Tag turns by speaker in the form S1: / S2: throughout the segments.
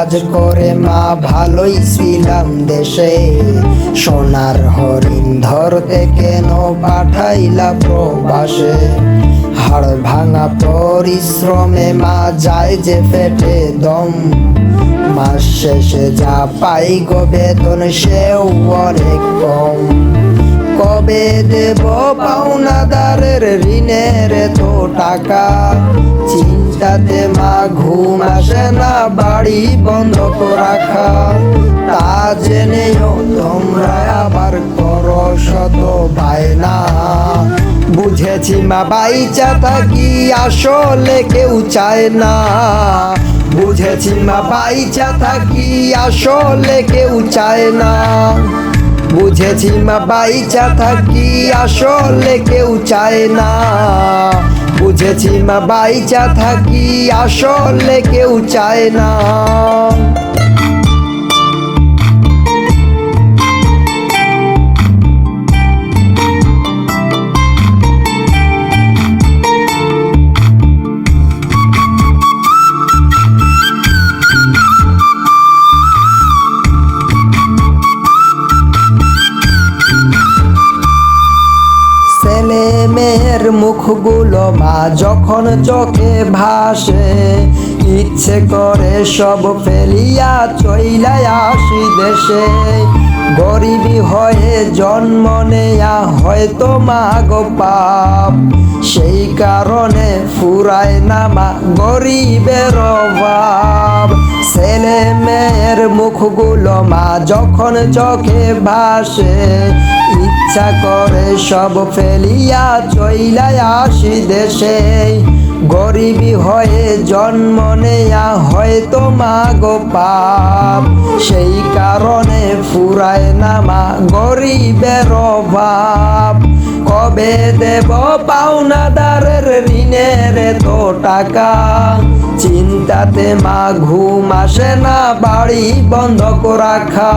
S1: কাজ করে মা ভালোই ছিলাম দেশে, সোনার হরিণ ধরতে কেন পাঠাইলা প্রবাসে। হাড় ভাঙা পরিশ্রমে মা যায় যে ফেটে দম, মাস শেষে যা পাই গো বেতন সেও অনেক কম। কবে দেব পাওনাদারের ঋণের তো টাকা, চিন্তাতে মা ঘুম আসে না বাড়ি বন্ধক রাখা। তা জেনেও তোমরা আবার করো শত বায়না, বুঝেছি মা বাইচা থাকি আসলে কেউ চায় না। বুঝেছি মা বাইচা থাকি আসলে কেউ চায় না। বুঝেছি মা বাইচা থাকি আসলে কেউ চায় না। বুঝেছি মা বাইচা থাকি আসলে কেউ চায় না। ছেলে মেয়ের মুখগুলো মা যখন চোখে ভাসে, ইচ্ছে করে সব ফেলিয়া চইলা আসি দেশে। গরিবী হয়ে জন্ম নেয়া হয়তো মা গো পাপ, সেই কারণে ফুরায় না মা গরিবের অভাব। ছেলে মেয়ের মুখগুলো মা যখন চোখে ভাসে, ইচ্ছা করে সব ফেলিয়া চইলা আসি দেশে। গরিবী হয়ে জন্ম নেয়া হয়তো মা গো পাপ, সেই কারণে ফুরায় না মা গরিবের অভাব। কবে দেব পাওনাদারের ঋণের তো টাকা, চিন্তাতে মা ঘুম আসে না বাড়ি বন্ধক রাখা।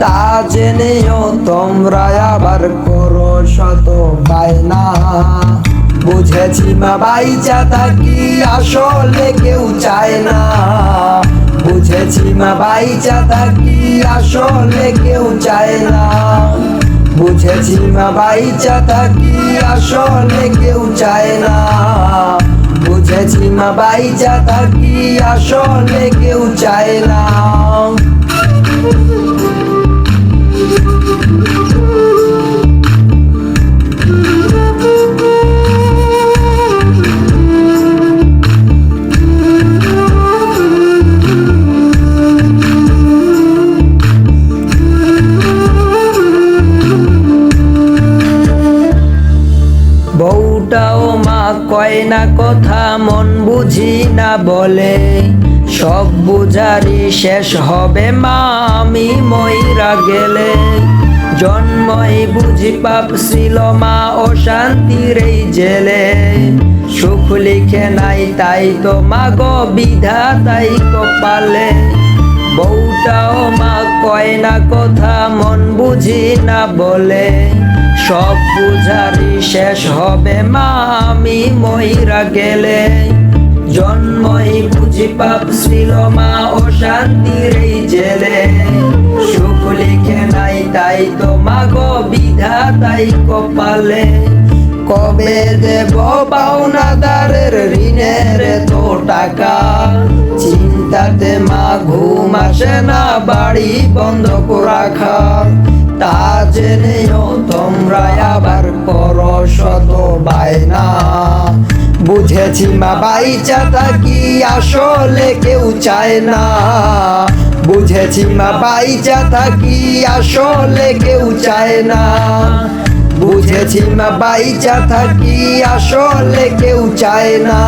S1: তা জেনেও তোমরা আবার করো শত বায়না, বুঝেছি মা বাইচা থাকি আসলে কেউ চায় না। বুঝেছি মা বাইচা থাকি আসলে কেউ চায় না। বুঝেছি মা বাইচা থাকি আসলে কেউ চায় না। বুঝেছি মা বাইচা থাকি আসলে কেউ চায় না। বউটাও মা কয় না কথা মন বুঝি না বলে, সব বুঝারি শেষ হবে মা আমি মইরা গেলে। জন্মই বুঝি পাপ ছিল মা অশান্তির এই জেলে, সুখ লিখে নাই তাই তো মা গো বিধাতাই কপালে। বউটাও মা কয় না কথা মন বুঝি না বলে, সব বুঝারি শেষ হবে মা আমি মইরা গেলে। জন্মই বুঝি পাপ ছিল মা অশান্তির এই জেলে, সুখ লিখে নাই তাই তো মা গো বিধাতাই কপালে। কবে দেব পাওনাদারের ঋণের তো টাকা, চিন্তাতে মা ঘুম আসে না বাড়ি বন্ধক রাখা। তা জেনেও তোমরা আবার করো শত বায়না, বুঝেছি মা বাইচা থাকি আসলে কেউ চায় না। বুঝেছি মা বাইচা থাকি আসলে কেউ চায় না। বুঝেছি মা বাইচা থাকি আসলে কেউ চায় না।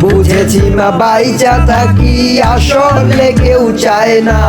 S1: বুঝেছি মা বাইচা থাকি আসলে কেউ চায় না।